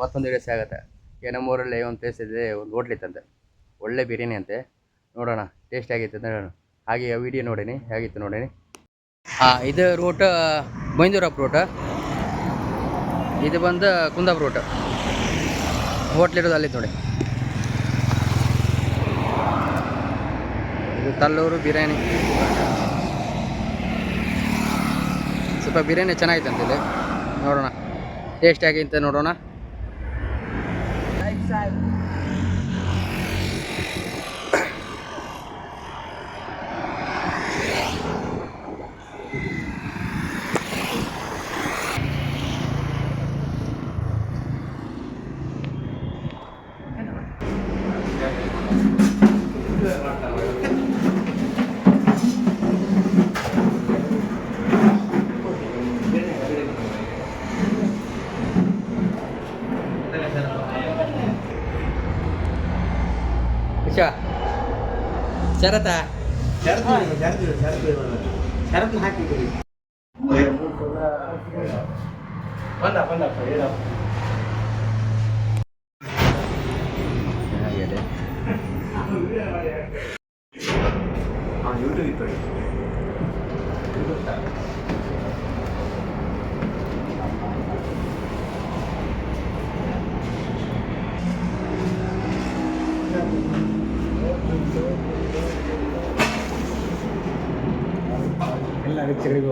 ಮತ್ತೊಂದು ವಿಡಿಯೋ ಆಗುತ್ತೆ. ನಮ್ಮೂರಲ್ಲಿ ಒಂದು ಪ್ಲೇಸ್ ಇದೆ, ಒಂದು ಹೋಟ್ಲ್ ಇತ್ತಂತೆ, ಒಳ್ಳೆ ಬಿರಿಯಾನಿ ಅಂತೆ. ನೋಡೋಣ ಟೇಸ್ಟ್ ಆಗಿತ್ತು ಅಂತ ಹೇಳೋಣ. ಹಾಗೆ ವಿಡಿಯೋ ನೋಡೀನಿ, ಹೇಗಿತ್ತು ನೋಡೀನಿ. ಇದು ರೂಟ್ ಬೈಂದೂರಪ್ಪ ರೂಟ್, ಇದು ಬಂದು ಕುಂದಾಪುರ ರೂಟ್. ಹೋಟ್ಲ್ ಇರೋದು ಅಲ್ಲಿತ್ತು ನೋಡಿ. ಇದು ತಲ್ಲೂರು ಬಿರಿಯಾನಿ. ಸ್ವಲ್ಪ ಬಿರಿಯಾನಿ ಚೆನ್ನಾಗಿತ್ತು ಇಲ್ಲಿ. ನೋಡೋಣ ಟೇಸ್ಟ್ ಆಗಿಂತ ನೋಡೋಣ. ಶರತ ಶರತ್ ಹಾಕಿದ್ರಿ ಯೂಟ್ಯೂಬ್ ಇತ್ತು. ಎಲ್ಲ ರಿಕ್ಷೆಗಳಿಗೂ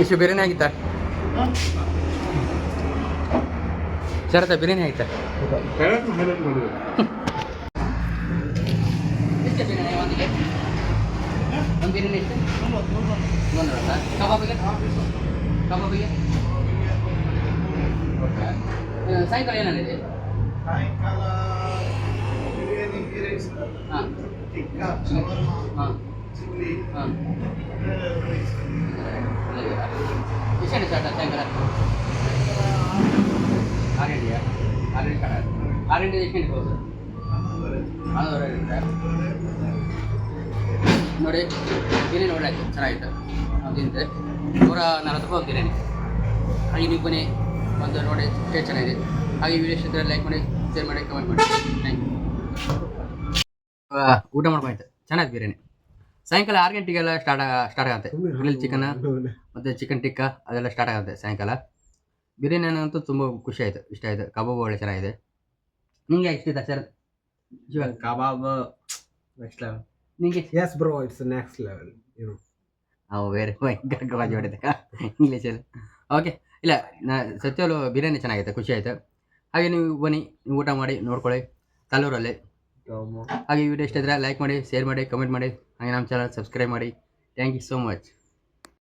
ಇಷ್ಟು ಬಿರಿಯಾನಿ ಆಗಿತ್ತಾ? ಶರತ ಬಿರಿಯಾನಿ ಆಯ್ತಾ? ಒಂದು ಬಿರಿಯಾನಿ ಎಷ್ಟು? ಕಬಾಬಿಗೆ ಕಬಾಬಿಗೆ ಸಾಯಂಕಾಲ ಏನಿದೆ? ಸಾಯಂಕಾಲ ಬಿರಿಯಾನಿ, ಹಾಂ ಹಾಂ ಚಿಲ್ಲಿ ಹಾಂ ಎಷ್ಟು ಸ್ಟಾರ್ಟ್ ಸಾಯಂಕಾಲ? 6 ಗಂಟೆಯಾ? 6 ಗಂಟೆ ಸ್ಟಾರ್ಟ್ ಆಗುತ್ತೆ. 6 ಗಂಟೆ ಎಷ್ಟು ಗಂಟೆಗೆ ಹೋಗೋದು? 4:30 ಇರುತ್ತೆ ನೋಡಿ. ಬಿರಿಯಾನಿ ಒಳ್ಳೆ ಆಯಿತು, ಚೆನ್ನಾಗಿತ್ತು. ತಿಂತೆ 140 ರೂಪಾಯಿ ಬಿರಿಯಾನಿ. ಹಾಗೆ ನೀವು ಬನ್ನಿ ಒಂದು ನೋಡಿ, ಟೇಸ್ಟ್ ಚೆನ್ನಾಗಿದೆ. ಹಾಗೆ ವಿಡಿಯೋ ಇಷ್ಟ ಲೈಕ್ ಮಾಡಿ, ಶೇರ್ ಮಾಡಿ, ಕಮೆಂಟ್ ಮಾಡಿ. Thank you. ಊಟ ಮಾಡ್ಕೊಂಡ್ತು, ಚೆನ್ನಾಗಿ ಬಿರಿಯಾನಿ. ಸಾಯಂಕಾಲ 6 ಗಂಟೆಗೆಲ್ಲ ಸ್ಟಾರ್ಟ್ ಆಗುತ್ತೆ. ಗ್ರಿಲ್ ಚಿಕನ್ ಮತ್ತು ಚಿಕನ್ ಟಿಕ್ಕಾ ಅದೆಲ್ಲ ಸ್ಟಾರ್ಟ್ ಆಗುತ್ತೆ ಸಾಯಂಕಾಲ. ಬಿರಿಯಾನಿ ಅಂತೂ ತುಂಬ ಖುಷಿ ಆಯಿತು, ಇಷ್ಟ ಆಯಿತು. ಕಬಾಬ್ ಒಳ್ಳೆ ಚೆನ್ನಾಗಿದೆ. ನಿಮಗೆ ಇಷ್ಟ ಆಯ್ತಾ ಸರ್? ಕಬಾಬ್ ನೆಕ್ಸ್ಟ್ ಲೆವೆಲ್. ನಿಮಗೆ? S bro, it's next level. ಬೇರೆ ಬಾಜಿ ಹೊಡಿದೆ ಇಂಗ್ಲೀಷಲ್ಲಿ. ಓಕೆ, ಇಲ್ಲ ಸತ್ಯಲು ಬಿರಿಯಾನಿ ಚೆನ್ನಾಗೈತೆ, ಖುಷಿ ಆಯಿತು. ಹಾಗೆ ನೀವು ಬನ್ನಿ, ನೀವು ಊಟ ಮಾಡಿ ನೋಡ್ಕೊಳ್ಳಿ ತಲ್ಲೂರಲ್ಲಿ. ಹಾಗೆ ಈ ವಿಡಿಯೋ ಇಷ್ಟ ಇದ್ದರೆ ಲೈಕ್ ಮಾಡಿ, ಶೇರ್ ಮಾಡಿ, ಕಮೆಂಟ್ ಮಾಡಿ. ಹಾಗೆ ನಮ್ಮ ಚಾನಲ್ ಸಬ್ಸ್ಕ್ರೈಬ್ ಮಾಡಿ. Thank you so much.